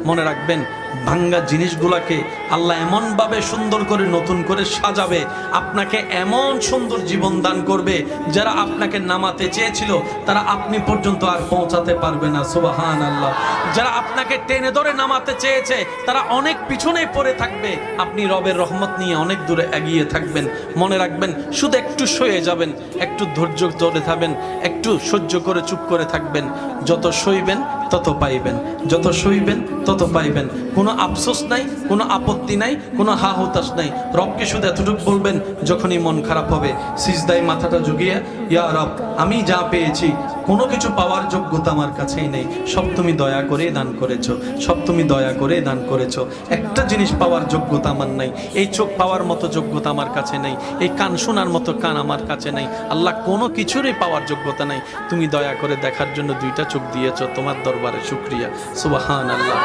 মনে রাখবেন ভাঙ্গা জিনিসগুলোকে আল্লাহ এমনভাবে সুন্দর করে নতুন করে সাজাবে, আপনাকে এমন সুন্দর জীবন দান করবে, যারা আপনাকে নামাতে চেয়েছিল তারা আপনি পর্যন্ত আর পৌঁছাতে পারবে না। সুবহানাল্লাহ। যারা আপনাকে টেনে ধরে নামাতে চেয়েছে তারা অনেক পিছনে পড়ে থাকবে, আপনি রবের রহমত নিয়ে অনেক দূরে এগিয়ে থাকবেন। মনে রাখবেন, শুধু একটু সয়ে যাবেন, একটু ধৈর্য ধরে থাকবেন, একটু সহ্য করে চুপ করে থাকবেন। যত সইবেন তত পাইবেন, যত সইবেন তত পাইবেন। কোনো আফসোস নাই, কোনো আপত্তি নাই, কোনো হা হুতাশ নাই। রবকে শুধু এতটুকু বলবেন যখনই মন খারাপ হবে, সিজদায় মাথাটা ঝুঁকিয়ে, ইয়া রব, আমি যা পেয়েছি কোনো কিছু পাওয়ার যোগ্যতা আমার কাছেই নেই, সব তুমি দয়া করে দান করেছো, সব তুমি দয়া করে দান করেছো। একটা জিনিস পাওয়ার যোগ্যতা আমার নাই, এই চোখ পাওয়ার মতো যোগ্যতা আমার কাছে নেই, এই কান শোনার মতো কান আমার কাছে নেই। আল্লাহ, কোনো কিছুরই পাওয়ার যোগ্যতা নাই, তুমি দয়া করে দেখার জন্য দুইটা চোখ দিয়েছো, তোমার দরবারে শুকরিয়া। সুবহানাল্লাহ।